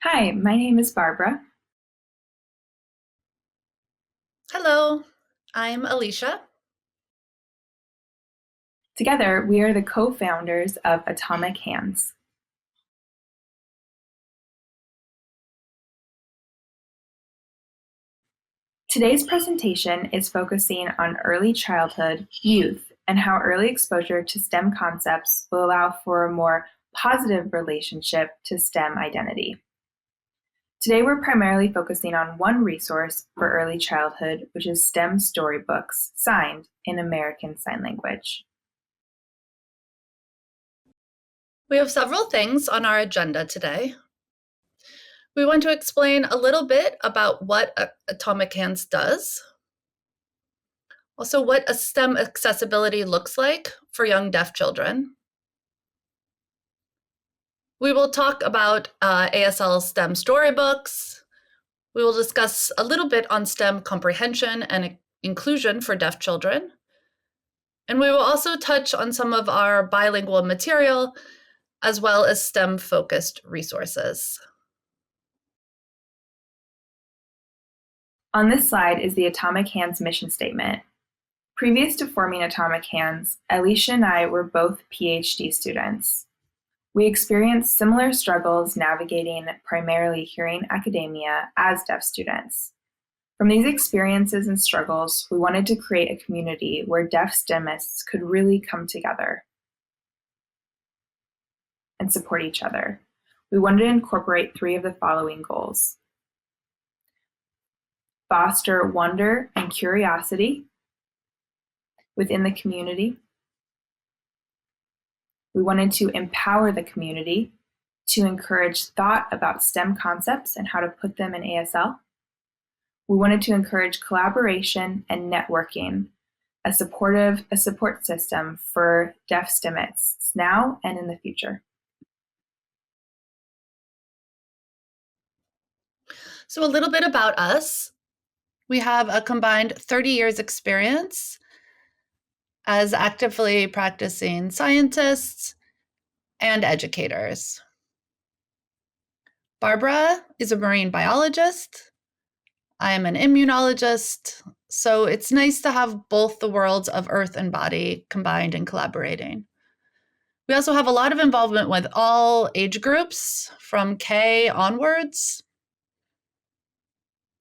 Hi, my name is Barbara. Hello, I'm Alicia. Together, we are the co-founders of Atomic Hands. Today's presentation is focusing on early childhood, youth, and how early exposure to STEM concepts will allow for a more positive relationship to STEM identity. Today, we're primarily focusing on one resource for early childhood, which is STEM Storybooks, signed in American Sign Language. We have several things on our agenda today. We want to explain a little bit about what Atomic Hands does, also what a STEM accessibility looks like for young deaf children. We will talk about ASL STEM storybooks. We will discuss a little bit on STEM comprehension and inclusion for deaf children. And we will also touch on some of our bilingual material as well as STEM-focused resources. On this slide is the Atomic Hands mission statement. Previous to forming Atomic Hands, Alicia and I were both PhD students. We experienced similar struggles navigating primarily hearing academia as deaf students. From these experiences and struggles, we wanted to create a community where deaf STEMists could really come together and support each other. We wanted to incorporate three of the following goals: foster wonder and curiosity within the community. We wanted to empower the community to encourage thought about STEM concepts and how to put them in ASL. We wanted to encourage collaboration and networking, a support system for deaf STEMists now and in the future. So a little bit about us. We have a combined 30 years experience as actively practicing scientists and educators. Barbara is a marine biologist. I am an immunologist. So it's nice to have both the worlds of earth and body combined and collaborating. We also have a lot of involvement with all age groups from K onwards.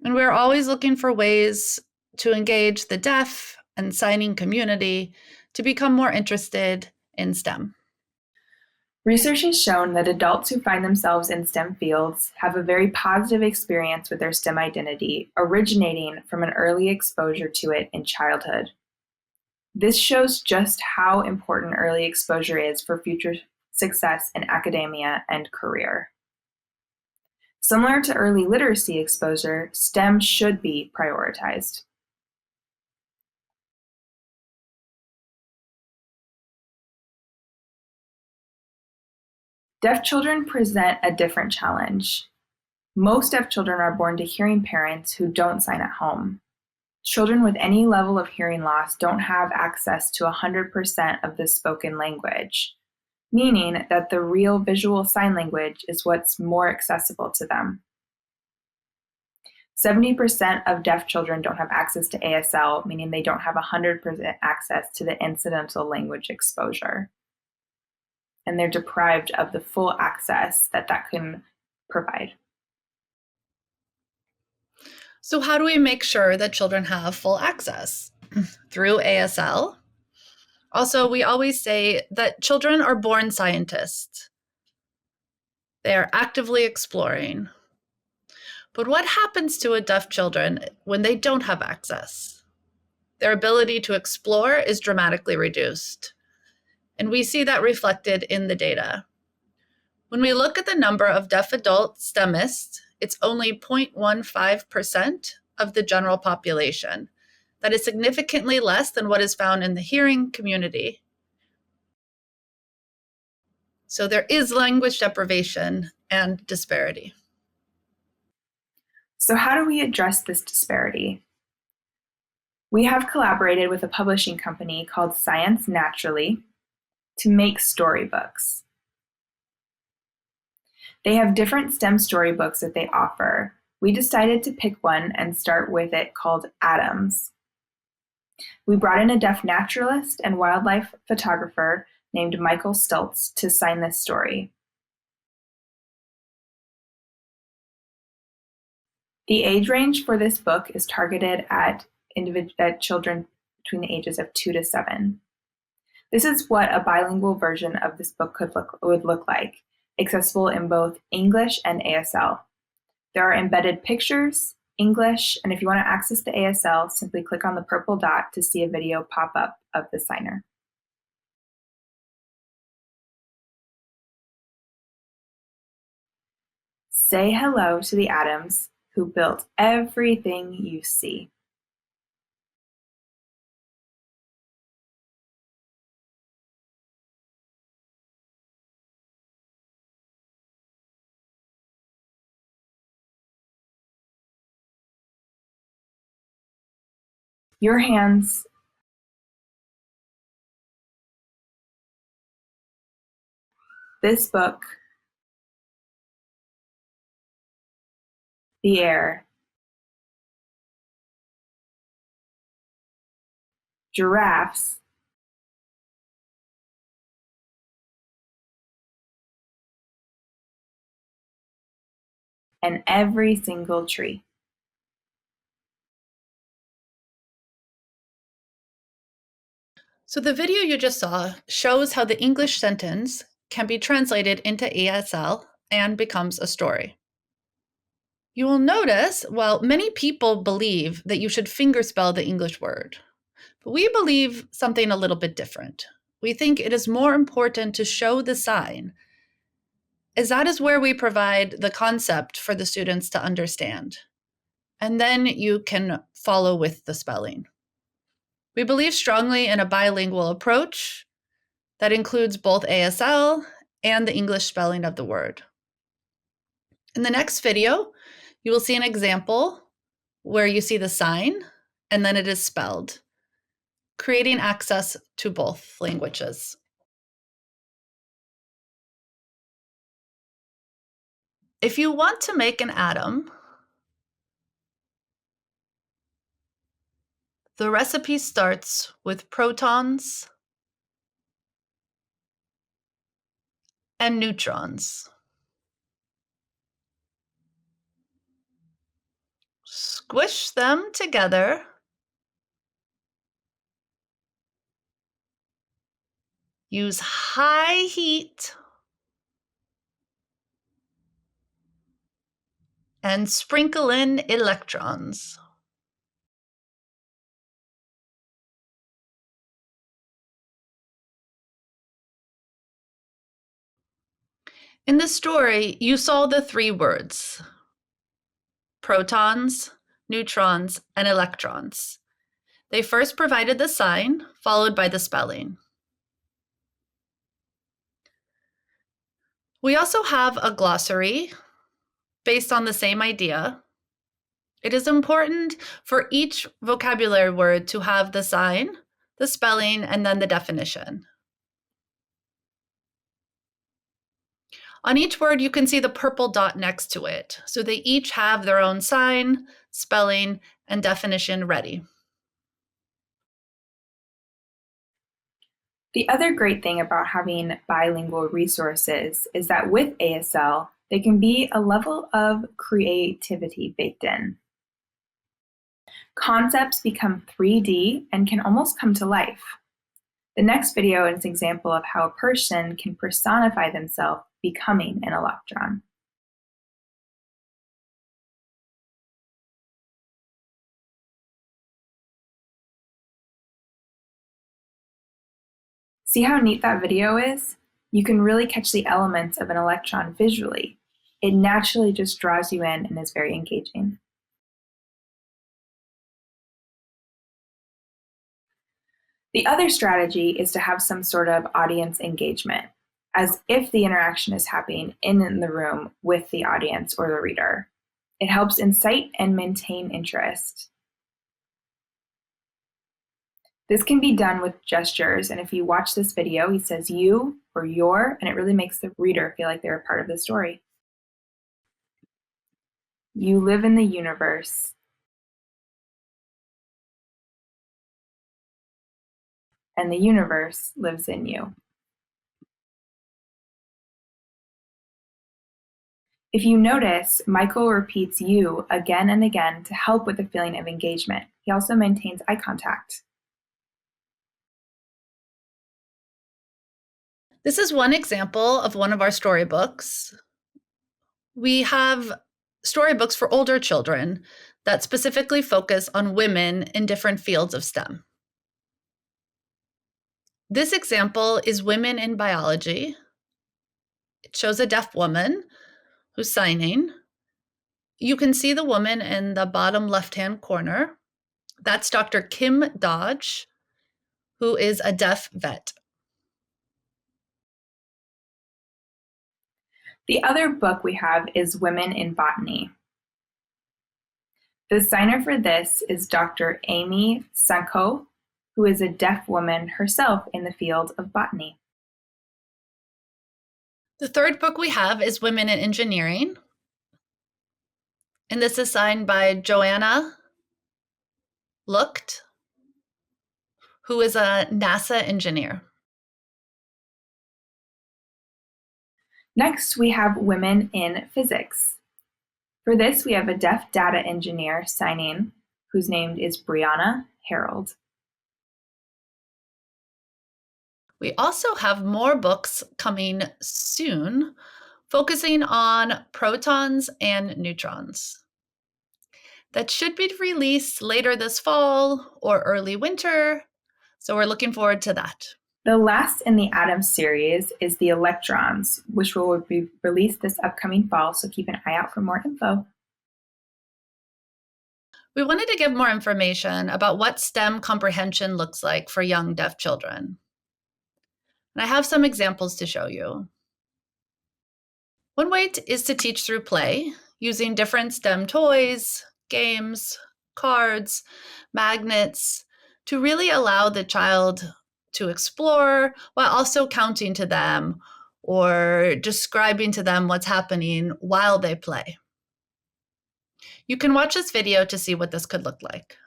And we're always looking for ways to engage the deaf and signing community to become more interested in STEM. Research has shown that adults who find themselves in STEM fields have a very positive experience with their STEM identity, originating from an early exposure to it in childhood. This shows just how important early exposure is for future success in academia and career. Similar to early literacy exposure, STEM should be prioritized. Deaf children present a different challenge. Most deaf children are born to hearing parents who don't sign at home. Children with any level of hearing loss don't have access to 100% of the spoken language, meaning that the real visual sign language is what's more accessible to them. 70% of deaf children don't have access to ASL, meaning they don't have 100% access to the incidental language exposure. And they're deprived of the full access that can provide. So how do we make sure that children have full access? Through ASL. Also, we always say that children are born scientists. They are actively exploring. But what happens to a deaf children when they don't have access? Their ability to explore is dramatically reduced. And we see that reflected in the data. When we look at the number of deaf adult STEMists, it's only 0.15% of the general population. That is significantly less than what is found in the hearing community. So there is language deprivation and disparity. So how do we address this disparity? We have collaborated with a publishing company called Science Naturally to make storybooks. They have different STEM storybooks that they offer. We decided to pick one and start with it called Atoms. We brought in a deaf naturalist and wildlife photographer named Michael Stultz to sign this story. The age range for this book is targeted at children between the ages of 2 to 7. This is what a bilingual version of this book would look like, accessible in both English and ASL. There are embedded pictures, English, and if you want to access the ASL, simply click on the purple dot to see a video pop up of the signer. Say hello to the atoms who built everything you see. Your hands this book, the air, giraffes, and every single tree. So the video you just saw shows how the English sentence can be translated into ASL and becomes a story. You will notice, while many people believe that you should fingerspell the English word, but we believe something a little bit different. We think it is more important to show the sign, as that is where we provide the concept for the students to understand. And then you can follow with the spelling. We believe strongly in a bilingual approach that includes both ASL and the English spelling of the word. In the next video, you will see an example where you see the sign and then it is spelled, creating access to both languages. If you want to make an atom, the recipe starts with protons and neutrons. Squish them together. Use high heat and sprinkle in electrons. In the story, you saw the three words: protons, neutrons, and electrons. They first provided the sign, followed by the spelling. We also have a glossary based on the same idea. It is important for each vocabulary word to have the sign, the spelling, and then the definition. On each word, you can see the purple dot next to it. So they each have their own sign, spelling, and definition ready. The other great thing about having bilingual resources is that with ASL, there can be a level of creativity baked in. Concepts become 3D and can almost come to life. The next video is an example of how a person can personify themselves becoming an electron. See how neat that video is? You can really catch the elements of an electron visually. It naturally just draws you in and is very engaging. The other strategy is to have some sort of audience engagement, as if the interaction is happening in the room with the audience or the reader. It helps incite and maintain interest. This can be done with gestures, and if you watch this video, he says you or your, and it really makes the reader feel like they're a part of the story. You live in the universe. And the universe lives in you. If you notice, Michael repeats you again and again to help with the feeling of engagement. He also maintains eye contact. This is one example of one of our storybooks. We have storybooks for older children that specifically focus on women in different fields of STEM. This example is Women in Biology. It shows a deaf woman who's signing. You can see the woman in the bottom left-hand corner. That's Dr. Kim Dodge, who is a deaf vet. The other book we have is Women in Botany. The signer for this is Dr. Amy Sanko, who is a deaf woman herself in the field of botany. The third book we have is Women in Engineering. And this is signed by Joanna Lucht, who is a NASA engineer. Next, we have Women in Physics. For this, we have a deaf data engineer signing, whose name is Brianna Harold. We also have more books coming soon, focusing on protons and neutrons. That should be released later this fall or early winter, so we're looking forward to that. The last in the Atom series is the Electrons, which will be released this upcoming fall, so keep an eye out for more info. We wanted to give more information about what STEM comprehension looks like for young deaf children. And I have some examples to show you. One way is to teach through play, using different STEM toys, games, cards, magnets, to really allow the child to explore while also counting to them or describing to them what's happening while they play. You can watch this video to see what this could look like.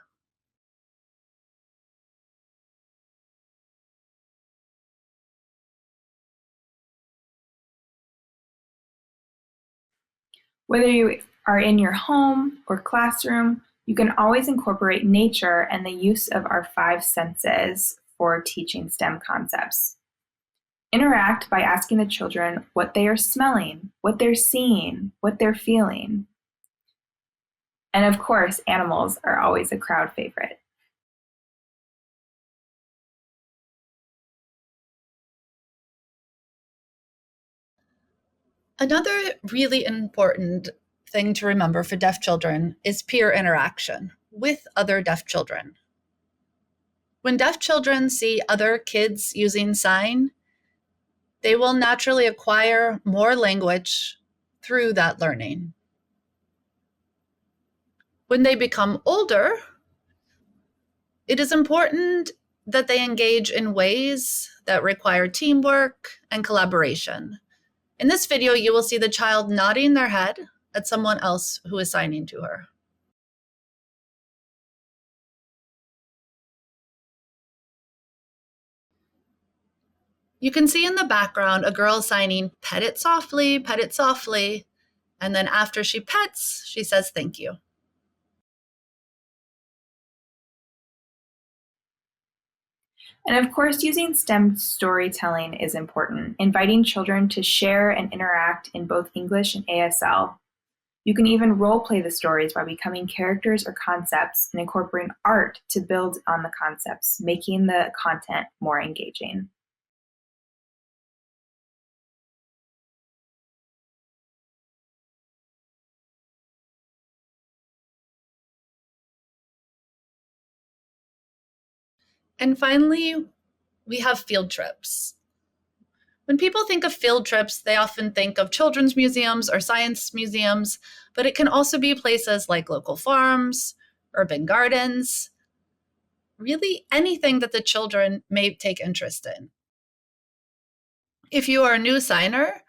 Whether you are in your home or classroom, you can always incorporate nature and the use of our 5 senses for teaching STEM concepts. Interact by asking the children what they are smelling, what they're seeing, what they're feeling. And of course, animals are always a crowd favorite. Another really important thing to remember for deaf children is peer interaction with other deaf children. When deaf children see other kids using sign, they will naturally acquire more language through that learning. When they become older, it is important that they engage in ways that require teamwork and collaboration. In this video, you will see the child nodding their head at someone else who is signing to her. You can see in the background a girl signing, "Pet it softly, pet it softly." And then after she pets, she says, "Thank you." And of course, using STEM storytelling is important, inviting children to share and interact in both English and ASL. You can even role play the stories by becoming characters or concepts and incorporating art to build on the concepts, making the content more engaging. And finally, we have field trips. When people think of field trips, they often think of children's museums or science museums, but it can also be places like local farms, urban gardens, really anything that the children may take interest in. If you are a new signer,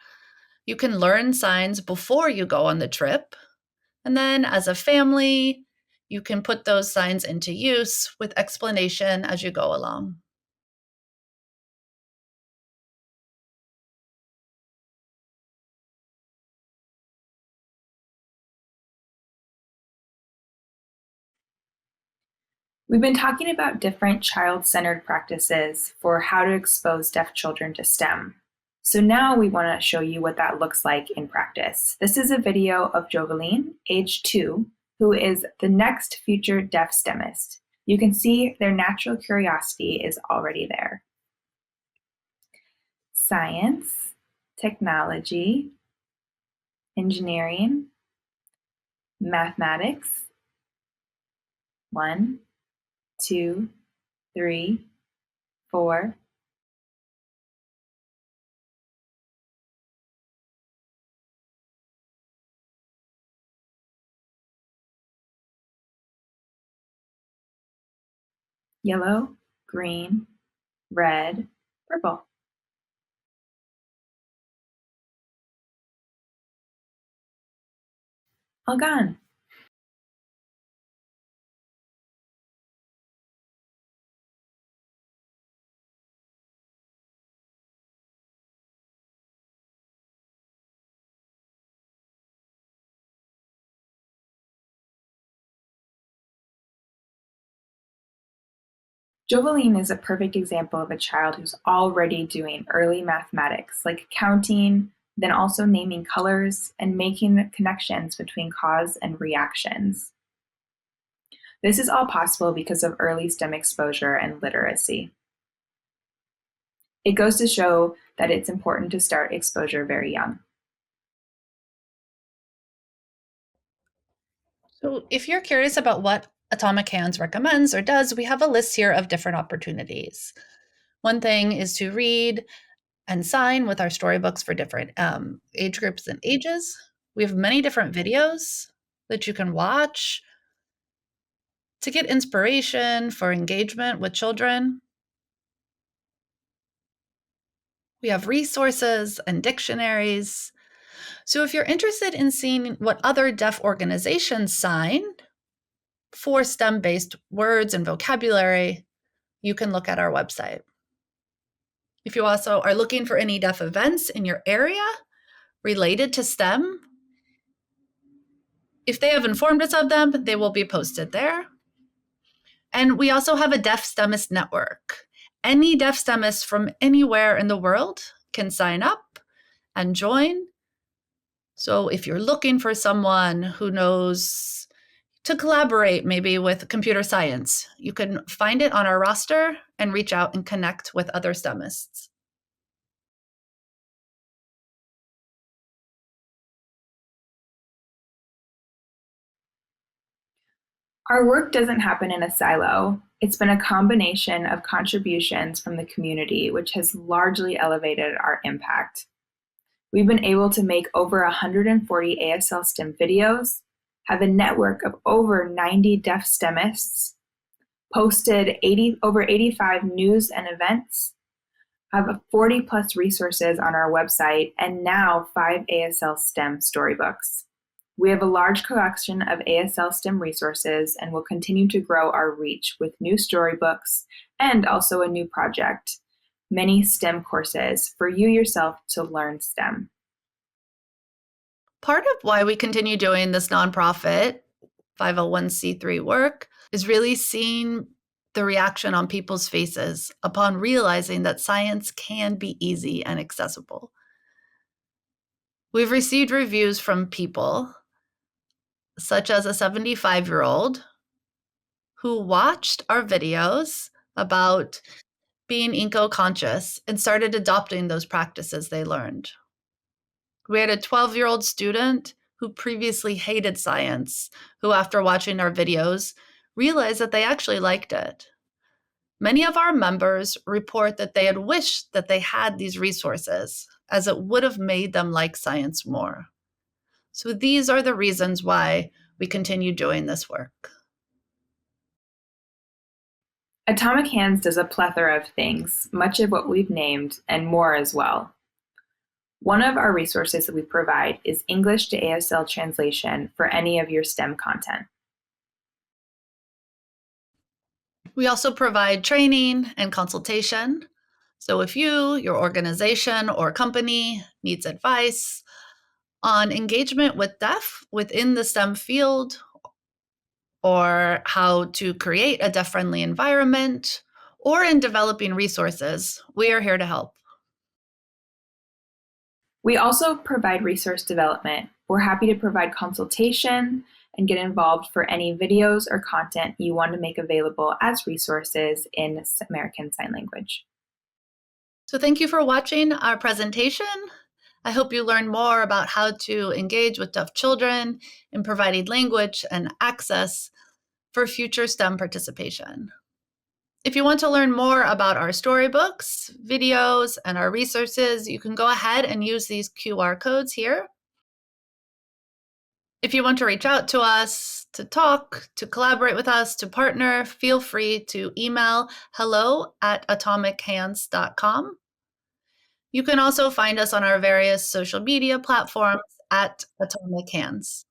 you can learn signs before you go on the trip, And then as a family, you can put those signs into use with explanation as you go along. We've been talking about different child-centered practices for how to expose deaf children to STEM. So now we want to show you what that looks like in practice. This is a video of Joveline, age 2, who is the next future deaf STEMist. You can see their natural curiosity is already there. Science, technology, engineering, mathematics. 1, 2, 3, 4. Yellow, green, red, purple. All gone. Joveline is a perfect example of a child who's already doing early mathematics, like counting, then also naming colors and making connections between cause and reactions. This is all possible because of early STEM exposure and literacy. It goes to show that it's important to start exposure very young. So if you're curious about what Atomic Hands recommends or does, we have a list here of different opportunities. One thing is to read and sign with our storybooks for different age groups and ages. We have many different videos that you can watch to get inspiration for engagement with children. We have resources and dictionaries. So if you're interested in seeing what other deaf organizations sign for STEM-based words and vocabulary, you can look at our website. If you also are looking for any deaf events in your area related to STEM, if they have informed us of them, they will be posted there. And we also have a Deaf STEMist network. Any deaf STEMist from anywhere in the world can sign up and join. So if you're looking for someone who knows to collaborate maybe with computer science, you can find it on our roster and reach out and connect with other STEMists. Our work doesn't happen in a silo. It's been a combination of contributions from the community, which has largely elevated our impact. We've been able to make over 140 ASL STEM videos, have a network of over 90 deaf STEMists, posted over 85 news and events, have 40 plus resources on our website, and now 5 ASL STEM storybooks. We have a large collection of ASL STEM resources and will continue to grow our reach with new storybooks and also a new project, many STEM courses for you yourself to learn STEM. Part of why we continue doing this nonprofit 501c3 work is really seeing the reaction on people's faces upon realizing that science can be easy and accessible. We've received reviews from people such as a 75-year-old who watched our videos about being eco-conscious and started adopting those practices they learned. We had a 12-year-old student who previously hated science, who after watching our videos realized that they actually liked it. Many of our members report that they had wished that they had these resources, as it would have made them like science more. So these are the reasons why we continue doing this work. Atomic Hands does a plethora of things, much of what we've named, and more as well. One of our resources that we provide is English to ASL translation for any of your STEM content. We also provide training and consultation. So if you, your organization, or company needs advice on engagement with deaf within the STEM field, or how to create a deaf-friendly environment, or in developing resources, we are here to help. We also provide resource development. We're happy to provide consultation and get involved for any videos or content you want to make available as resources in American Sign Language. So thank you for watching our presentation. I hope you learn more about how to engage with deaf children in providing language and access for future STEM participation. If you want to learn more about our storybooks, videos, and our resources, you can go ahead and use these QR codes here. If you want to reach out to us, to talk, to collaborate with us, to partner, feel free to email hello@atomichands.com. You can also find us on our various social media platforms at Atomic Hands.